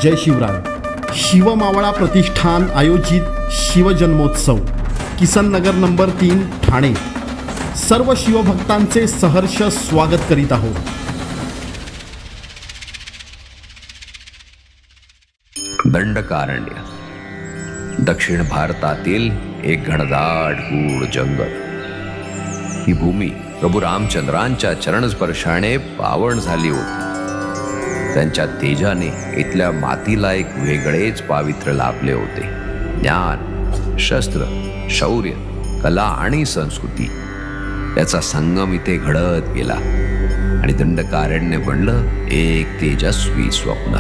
जय शिवराय. शिवमावळा प्रतिष्ठान आयोजित शिवजन्मोत्सव किसननगर नंबर 3 ठाणे. सर्व शिवभक्तांचे सहर्ष स्वागत करीत आहोत. दंडकारण्य दक्षिण भारतातील एक घनदाट गूढ जंगल. ही भूमी प्रभू रामचंद्रांच्या चरणस्पर्शाने पावन झाली होती. त्यांच्या तेजाने इथल्या मातीला एक वेगळेच पावित्र्य लाभले होते. ज्ञान, शस्त्र, शौर्य, कला आणि संस्कृती याचा संगम इथे घडत गेला आणि दंडकारण्य बनलं एक तेजस्वी स्वप्न,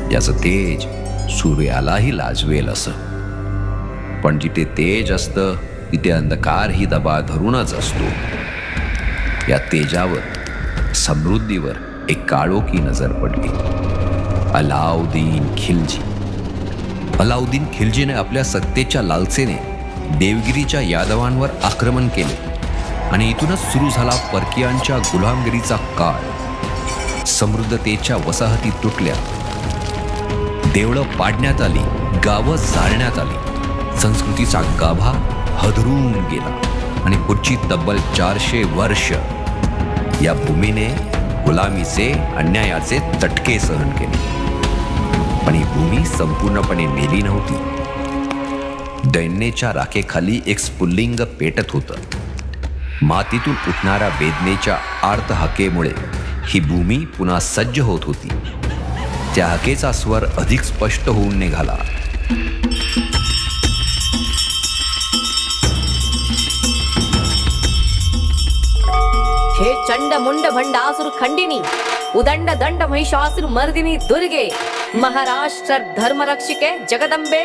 ज्याचं तेज सूर्यालाही लाजवेल असं. पण जिथे तेज असतं तिथे अंधकारही दबा धरूनच असतो. या तेजावर, समृद्धीवर एक काळोखी नजर पडली. अलाउद्दीन खिलजीने आपल्या सत्तेच्या लालसेने देवगिरीच्या यादवांवर आक्रमण केले आणि इथूनच सुरू झाला परकीयांच्या गुलामगिरीचा काळ. समृद्धतेच्या वसाहती तुटल्या, देवळं पाडण्यात आली, गावं जाळण्यात आली, संस्कृतीचा गाभा हदरून गेला आणि पुढची तब्बल 400 वर्ष या भूमीने गुलामीचे, अन्यायाचे तटके सहन केले. पण ही भूमी संपूर्णपणे मेली नव्हती. दैन्याच्या राखेखाली एक स्फुल्लिंग पेटत होतं. मातीतून उठणाऱ्या वेदनेच्या आर्त हाकेमुळे ही भूमी पुन्हा सज्ज होत होती. त्या हाकेचा स्वर अधिक स्पष्ट होऊन निघाला. हे चंड मुंड भंडासुर खंडिनी, उदंड दंड महिषासुर मर्दिनी दुर्गे, महाराष्ट्र धर्मरक्षिके जगदंबे,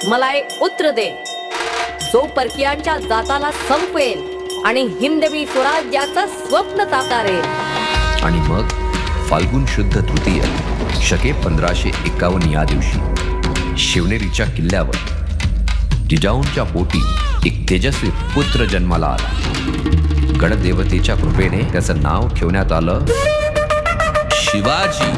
मला एक उत्तर दे. जो परकीयांच्या जाताला संपवेल आणि हिंदवी स्वराज्याचं स्वप्न साकारेल. आणि मग फाल्गुन शुद्ध तृतीय शके 1551 या दिवशी शिवनेरीच्या किल्ल्यावर जिजाऊंच्या पोटी एक तेजस्वी पुत्र जन्माला आला. गणदेवतेच्या कृपेने त्याचं नाव ठेवण्यात आलं शिवाजी.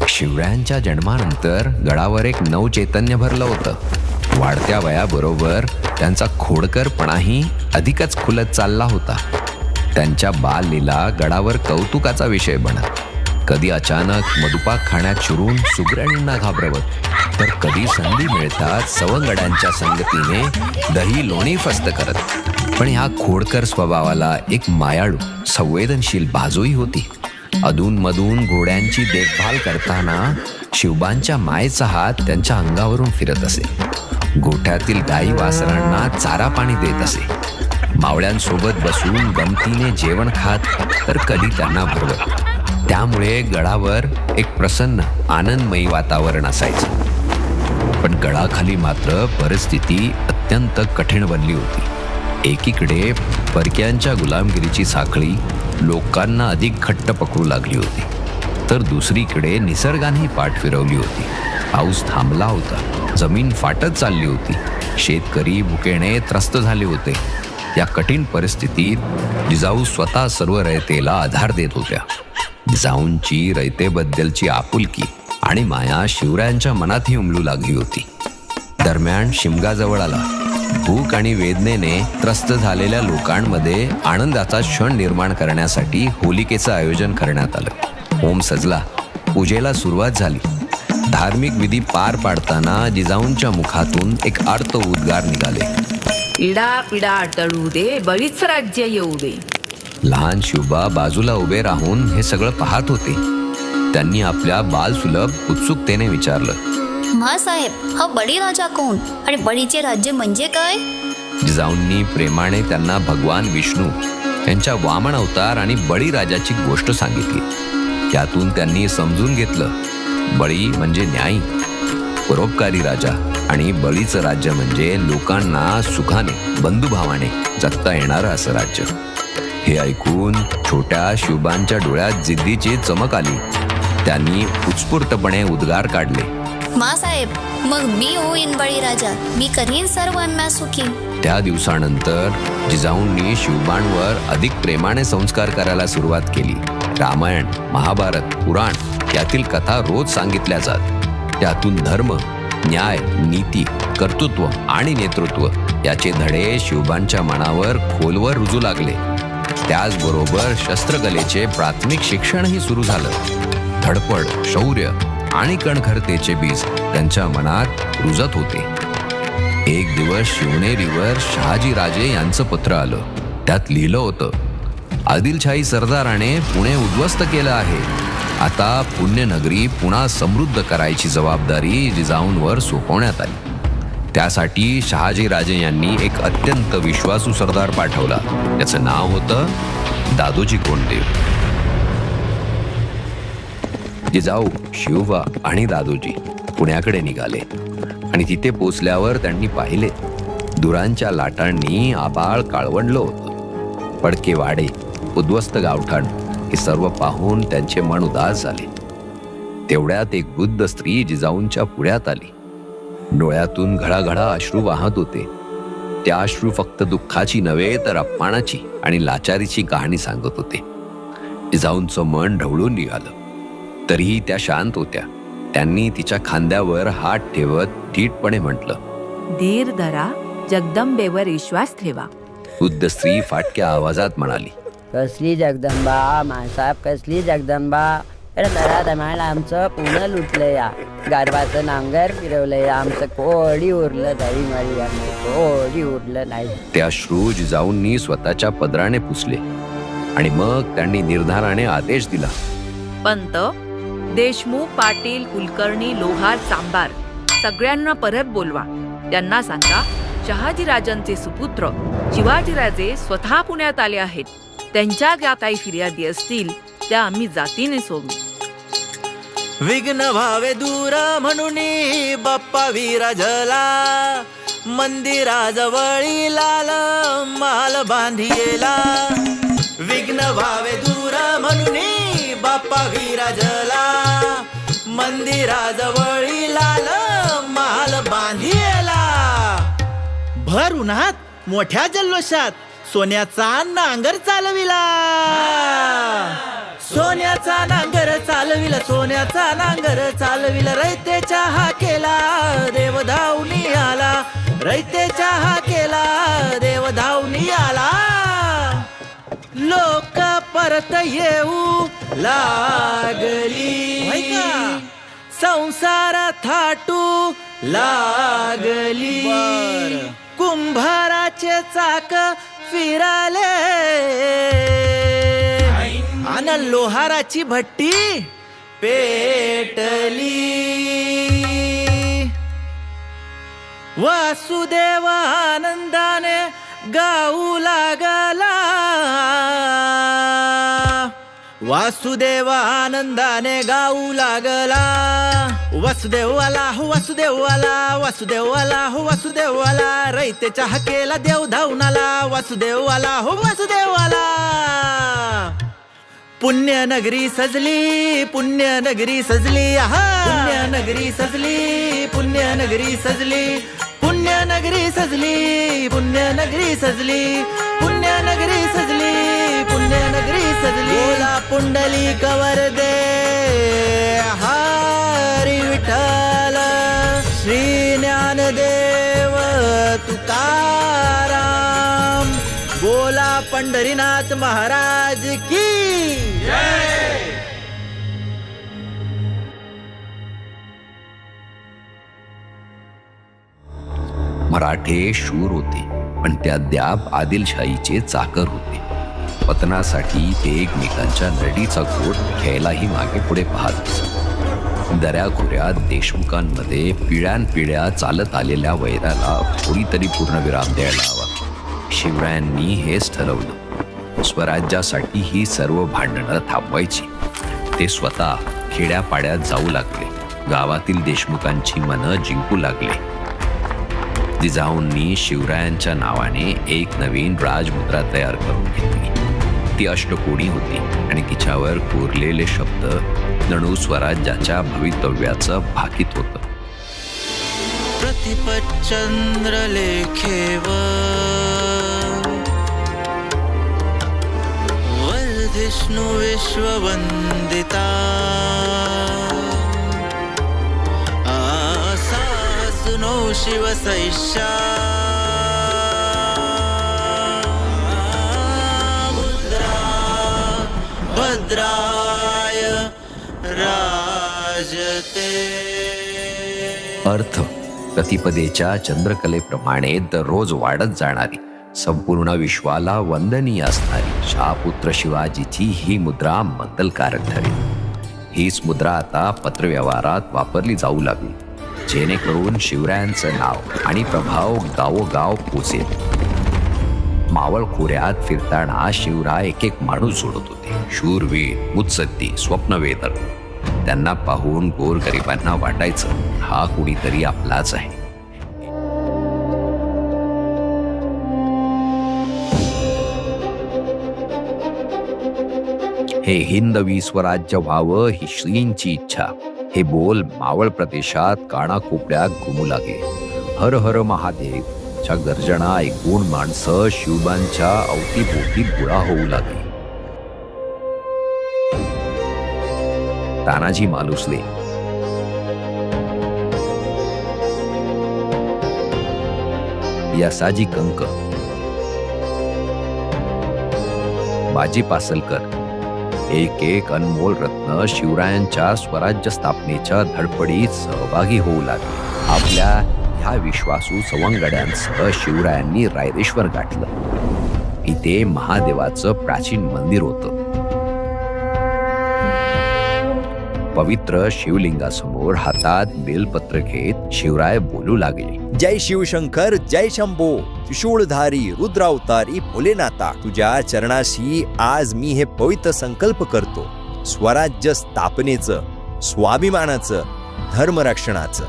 शिवरायांच्या जन्मानंतर गडावर एक नवचैतन्य भरलं होतं. वाढत्या वयाबरोबर त्यांचा खोडकरपणाही अधिकच खुलत चालला होता. त्यांच्या बाललीला गडावर कौतुकाचा विषय बनत. कधी अचानक मधुपाक खाण्यात शिरून सुगरणींना घाबरवत, तर कधी संधी मिळतात सवंगड्यांच्या संगतीने दही लोणी फस्त करत. पण ह्या खोडकर स्वभावाला एक मायाळू, संवेदनशील बाजूही होती. अधूनमधून घोड्यांची देखभाल करताना शिवबांच्या मायेचा हात त्यांच्या अंगावरून फिरत असे. गोठ्यातील गाई वासरांना चारा पाणी देत असे. मावळ्यांसोबत बसून गमतीने जेवण खात, तर कधी त्यांना भरवत. त्यामुळे गडावर एक प्रसन्न, आनंदमयी वातावरण असायचं. पण गडाखाली मात्र परिस्थिती अत्यंत कठीण बनली होती. एकीकडे परक्यांच्या गुलामगिरीची साखळी लोकांना अधिक घट्ट पकडू लागली होती, तर दुसरीकडे निसर्गानेही पाठ फिरवली होती. पाऊस थांबला होता, जमीन फाटत चालली होती, शेतकरी भुकेने त्रस्त झाले होते. या कठीण परिस्थितीत जिजाऊ स्वतः सर्व रयतेला आधार देत होत्या. जिजाऊंची रयतेबद्दलची आपुलकी आणि माया शिवरायांच्या मनातही उमलू लागली होती. दरम्यान शिमगाजवळ आला. भूक आणि वेदनेने त्रस्त झालेल्या लोकांमध्ये आनंदाचा क्षण निर्माण करण्यासाठी होलिकेचं आयोजन करण्यात आलं. होम सजला, पूजेला सुरुवात झाली. धार्मिक विधी पार पाडताना जिजाऊंच्या मुखातून एक आर्त उद्गार निघाले. पिढा पिढा टळू दे, बळीच राज्य येऊ दे. लहान शिवबा बाजूला उभे राहून हे सगळं पाहत होते. त्यांनी आपल्या बालसुलभ उत्सुकतेने विचारलं, साहेब, हा बळीराजा कोण आणि बळीचे राज्य म्हणजे काय? जिजाऊंनी प्रेमाने त्यांना भगवान विष्णू यांच्या वामन अवतार आणि बळीराजाची गोष्ट सांगितली. त्यातून त्यांनी समजून घेतलं, बळी म्हणजे न्यायी, परोपकारी राजा आणि बळीचं राज्य म्हणजे लोकांना सुखाने, बंधुभावाने जगता येणारं असं राज्य. हे ऐकून छोट्या शिवबांच्या डोळ्यात जिद्दीची चमक आली. त्यांनी उत्स्फूर्तपणे उद्गार काढले, मासाहेब, मग मी होईन बळीराजा. मी करीन सर्वांना सुखी. त्या दिवसानंतर जिजाऊंनी शिवबांवर अधिक प्रेमाने संस्कार करायला सुरुवात केली. रामायण, महाभारत, पुराण यातील कथा रोज सांगितल्या जात. त्यातून धर्म, न्याय, नीती, कर्तृत्व आणि नेतृत्व याचे धडे शिवबांच्या मनावर खोलवर रुजू लागले. त्याचबरोबर शस्त्रकलेचे प्राथमिक शिक्षणही सुरू झालं. धडपड, शौर्य आणि कणखरतेचे बीज त्यांच्या मनात रुजत होते. एक दिवस शिवनेरीवर शहाजी राजे यांचं पत्र आलं. त्यात लिहिलं होतं, आदिलशाही सरदाराने पुणे उद्ध्वस्त केलं आहे. आता पुण्यनगरी पुन्हा समृद्ध करायची जबाबदारी जिजाऊंवर सोपवण्यात आली. त्यासाठी शहाजी राजे यांनी एक अत्यंत विश्वासू सरदार पाठवला. त्याचं नाव होतं दादोजी कोंडदेव. जिजाऊ, शिवबा आणि दादोजी पुण्याकडे निघाले आणि तिथे पोचल्यावर त्यांनी पाहिले, धुरांच्या लाटांनी आभाळ काळवंडलं होतं. पडके वाडे, उद्ध्वस्त गावठाण हे सर्व पाहून त्यांचे मन उदास झाले. तेवढ्यात एक वृद्ध स्त्री जिजाऊंच्या पुढ्यात आली. डोळ्यातून घळाघळा अश्रू वाहत होते. त्या अश्रू फक्त दुःखाची नव्हे तर अपमानाची आणि लाचारीची कहाणी सांगत होते. जिजाऊंचं मन ढवळून निघालं. तरीही त्या शांत होत्या. त्यांनी तिच्या खांद्यावर हात ठेवत धीटपणे म्हटलं, धीर धरा, जगदंबेवर विश्वास ठेवा. वृद्ध स्त्री फाटक्या आवाजात म्हणाली, कसली जगदंबा मासाहेब, कसली जगदंबा. अरे धराधमाळ आमचं पुणं लुटलं या. गारवाचं नांगर फिरवलंय. आमचं कोडी उरलं नाही. मारी आमचं कोडी उरलं नाही. त्या अश्रू जिजाऊंनी स्वतःच्या पदराने पुसले आणि मग त्यांनी निर्धाराने आदेश दिला, पंत, देशमुख, पाटील, कुलकर्णी, लोहार, चांभार सगळ्यांना परत बोलवा. त्यांना सांगा, शहाजीराजांचे सुपुत्र शिवाजीराजे स्वतः पुण्यात आले आहेत. त्यांच्या ज्या काही फिर्यादी असतील त्या आम्ही जातीने सोडू. विघ्न व्हावे दूर म्हणून बाप्पा विराजला. मंदिराजवळी लाल माल बांधियेला. विघ्न व्हावे दूर म्हणून बाप्पा विराजला. मंदिराजवळी लाल माल बांधियेला. भर उन्हात मोठ्या जल्लोषात सोन्याचा नांगर चालविला. सोन्याचा नांगर चालविला. सोन्याचा नांगर चालविला. रयतेच्या हाकेला देव धावणी आला. रयतेच्या हाकेला देव धावणी आला. लोक परत येऊ लागली. संसार थाटू लागली. कुंभाराचे चाक फिराले आणि लोहाराची भट्टी पेटली. वासुदेव आनंदाने गाऊ लागला. वासुदेव आनंदाने गाऊ लागला. वासुदेव आला हो वासुदेव आला. वासुदेव आला हो वासुदेव आला. रयतेच्या हाकेला देव धावून आला. वासुदेव आला हो वासुदेव आला. पुण्यनगरी सजली. पुण्यनगरी सजली. आहा, पुण्यनगरी सजली. पुण्यनगरी सजली. पुण्यनगरी सजली. पुण्यनगरी सजली. पुण्यनगरी सजली. पुण्यनगरी सजली. बोला पुंडली कवर दे हरी विठ्ठल. श्री ज्ञानदेव तुकाराम. बोला पंढरीनाथ महाराज की जय. मराठे शूर होते, पण ते अद्याप आदिलशाहीचे चाकर होते. पतनासाठी ते एकमेकांच्या नडीचा घोट घ्यायलाही मागे पुढे पाहत असत. दऱ्याखोऱ्यात देशमुखांमध्ये पिढ्यानपिढ्या चालत आलेल्या वैराला थोडीतरी पूर्णविराम द्यायला हवा. शिवरायांनी हेच ठरवलं. स्वराज्यासाठी ही सर्व भांडणं थांबवायची. ते स्वतः खेड्यापाड्यात जाऊ लागले. गावातील देशमुखांची मनं जिंकू लागले. जिजाऊंनी शिवरायांच्या नावाने एक नवीन राजमुद्रा तयार करून घेतली. ती अष्टकोनी होती आणि तिच्यावर कोरलेले शब्द जणू स्वराज्याच्या भवितव्याचं भाकीत होतं. प्रतिपच्चंद्रलेखेवर वर्धिष्णु विश्ववंदिता आसासुनो शिवसैषा भद्राय राजते. अर्थ प्रतिपदेच्या चंद्रकलेप्रमाणे दररोज वाढत जाणारी, संपूर्ण विश्वाला वंदनीय असणारी शहापुत्र शिवाजीची ही मुद्रा मंगलकारक ठरेल. हीच मुद्रा आता पत्रव्यवहारात वापरली जाऊ लागली, जेणेकरून शिवरायांचं नाव आणि प्रभाव गावोगाव पोचेल. मावळ खोऱ्यात फिरताना शिवराय एक एक माणूस जोडत होते. शूरवीर, मुत्सद्दी, स्वप्नवेदक. त्यांना पाहून गोरगरिबांना वाटायचं, हा कुणीतरी आपलाच आहे. हे हिंदवी स्वराज्य व्हावं ही श्रींची इच्छा. हे बोल मावळ प्रदेशात कानाकोपऱ्यात घुमू लागले. हर हर महादेव च्या गर्जना ऐकून माणसं शिवबांच्या अवतीभोवती गोळा होऊ लागली. तानाजी मालुसरे, यसाजी कंक, बाजी पासलकर, एक एक अनमोल रत्न शिवरायांच्या स्वराज्य स्थापनेच्या धडपडीत सहभागी होऊ लागले. आपल्या ह्या विश्वासू सवंगड्यांसह शिवरायांनी रायरेश्वर गाठलं. इथे महादेवाचं प्राचीन मंदिर होतं. पवित्र शिवलिंगासमोर हातात बेलपत्र घेत शिवराय बोलू लागले. जय शिवशंकर, जय शंभो, त्रिशूळधारी रुद्रावतारी भोलेनाथा, तुझ्या चरणाशी आज मी हे पवित्र संकल्प करतो. स्वराज्य स्थापनेचं, स्वाभिमानाचं, धर्मरक्षणाचं.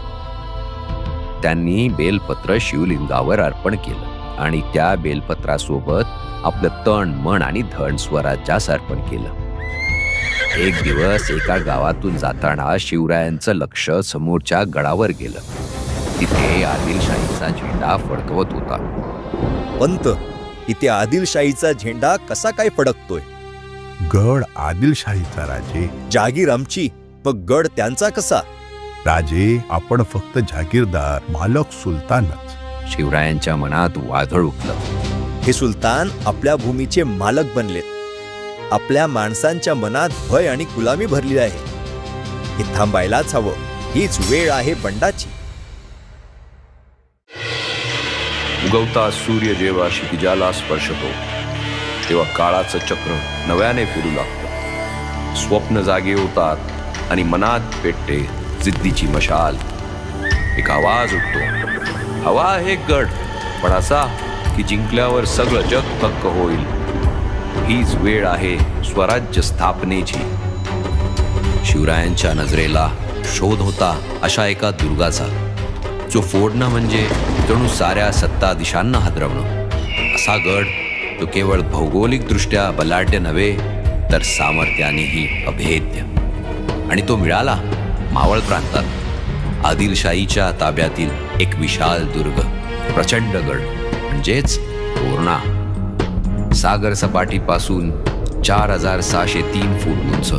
त्यांनी बेलपत्र शिवलिंगावर अर्पण केलं आणि त्या बेलपत्रासोबत आपलं तण, मन आणि धन स्वराज्यास अर्पण केलं. एक दिवस एका गावातून जाताना शिवरायांचं लक्ष समोरच्या गडावर गेलं. तिथे आदिलशाहीचा झेंडा फडकवत होता. पंत, इथे आदिलशाहीचा झेंडा कसा काय फडकतोय? गड आदिलशाहीचा राजे. जागीर आमची, मग गड त्यांचा कसा? राजे, आपण फक्त जागीरदार, मालक सुलतानच. शिवरायांच्या मनात वादळ उठलं. हे सुलतान आपल्या भूमीचे मालक बनलेत. आपल्या माणसांच्या मनात भय आणि गुलामी भरली आहे. हे थांबायलाच हवं. हीच वेळ आहे बंडाची. उगवता सूर्य जेव्हा क्षितिजाला स्पर्शतो तेव्हा काळाचं चक्र नव्याने फिरू लागतं. स्वप्न जागे होतात आणि मनात पेटते जिद्दीची मशाल. एक आवाज उठतो, हवा आहे गड, पण असा की जिंकल्यावर सगळं जग थक्क होईल. हीच वेळ आहे स्वराज्य स्थापनेची. शिवरायांच्या नजरेला शोध होता अशा एका दुर्गाचा, जो फोडणं म्हणजे जणू साऱ्या सत्ता दिशांना हादरवणं. असा गड तो केवळ भौगोलिक दृष्ट्या बलाढ्य नव्हे तर सामर्थ्यानेही अभेद्य. आणि तो मिळाला मावळ प्रांतात. आदिलशाहीच्या ताब्यातील एक विशाल दुर्ग, प्रचंड गड म्हणजेच तोरणा. सागर सपाटीपासून 4603 फूट उंच,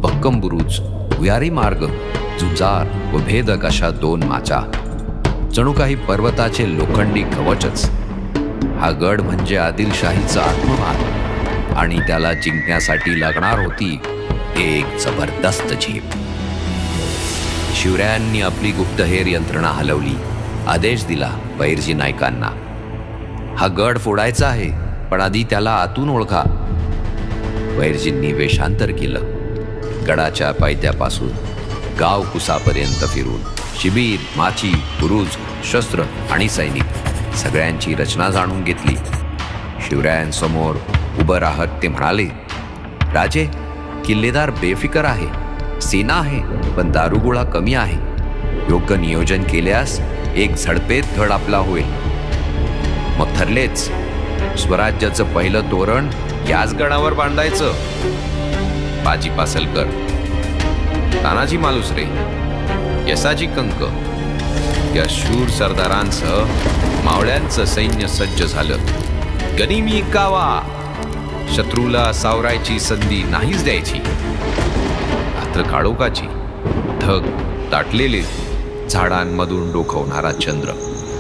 भक्कम बुरुज, भुयारी मार्ग, जुजार व भेदक अशा 2 माचा. जणू काही पर्वताचे लोखंडी कवचच. हा गड म्हणजे आदिलशाहीचा आत्मभान आणि त्याला जिंकण्यासाठी लागणार होती एक जबरदस्त झेप. शिवरायांनी आपली गुप्तहेर यंत्रणा हलवली. आदेश दिला बैरजी नायकांना, हा गड फोडायचा आहे, पण आधी त्याला आतून ओळखा. बैरजींनी वेषांतर केलं. गडाच्या पायथ्यापासून गाव कुसापर्यंत फिरून शिबीर, माची, बुरुज, शस्त्र आणि सैनिक सगळ्यांची रचना जाणून घेतली. शिवरायांसमोर उभं राहत ते म्हणाले, राजे, किल्लेदार बेफिकर आहे, सेना आहे, पण दारुगोळा कमी आहे. योग्य नियोजन केल्यास एक झडपेत धड आपला होईल. मग ठरलेच, स्वराज्याचं पहिलं तोरण याच गडावर बांधायचं. बाजी पासलकर, तानाजी मालुसरे, यसाजी कंक, या शूर सरदारांसह मावळ्यांचं सैन्य सज्ज झालं. गनिमी कावा, शत्रूला सावरायची संधी नाहीच द्यायची. रात्र काळोखाची, ढग दाटलेले, झाडांमधून डोखवणारा चंद्र,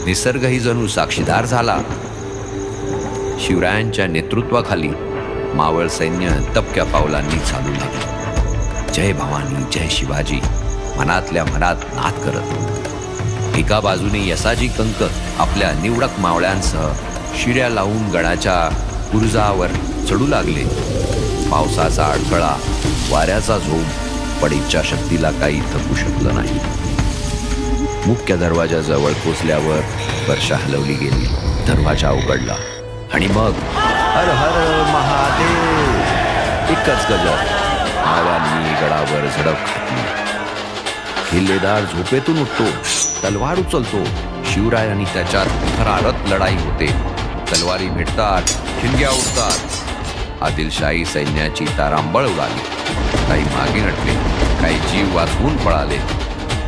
निसर्गही जणू साक्षीदार झाला. शिवरायांच्या नेतृत्वाखाली मावळ सैन्य तपक्या पावलांनी चालू लागलं. जय भवानी, जय शिवाजी मनातल्या मनात नाद करत. एका बाजूने यसाजी कंक आपल्या निवडक मावळ्यांसह शिड्या लावून गडाच्या गुरुजावर चढू लागले. पावसाचा अडथळा, वाऱ्याचा झोम पण इच्छाशक्तीला काही थकू शकलं नाही. मुख्य दरवाजाजवळ पोचल्यावर वर्षा हलवली गेली. दरवाजा उघडला आणि मग हर हर महादेव एकच गजर. मावळ्यांनी गडावर झडप घातली. किल्लेदार झोपेतून उठतो, तलवार उचलतो. शिवराय आणि त्याच्यात थरारक लढाई होते. तलवारी भेटतात, ठिणग्या उडतात. आदिलशाही सैन्याची तारांबळ उडाली. काही मागे हटले, काही जीव वाचवून पळाले.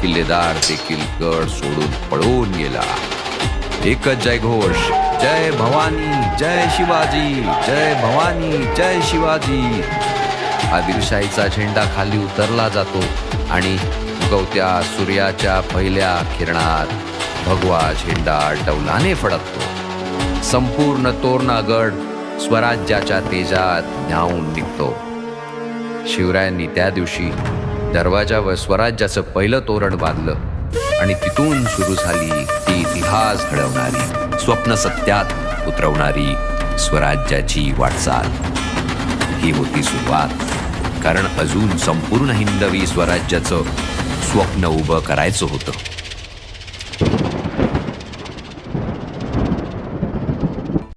किल्लेदार देखील गड सोडून पळून गेला. एकच जयघोष, जय भवानी, जय शिवाजी, जय भवानी, जय शिवाजी. आदिलशाहीचा झेंडा खाली उतरला जातो आणि उगवत्या सूर्याच्या पहिल्या किरणात भगवा झेंडा डौलाने फडकतो. संपूर्ण तोरणा गड स्वराज्याच्या तेजात न्हाऊन निघतो. शिवरायांनी त्या दिवशी दरवाजावर स्वराज्याचं पहिलं तोरण बांधलं आणि तिथून सुरू झाली ती इतिहास घडवणारी, स्वप्न सत्यात उतरवणारी स्वराज्याची वाटचाल. ही होती सुरुवात, कारण अजून संपूर्ण हिंदवी स्वराज्याचं स्वप्न उभं करायचं होतं.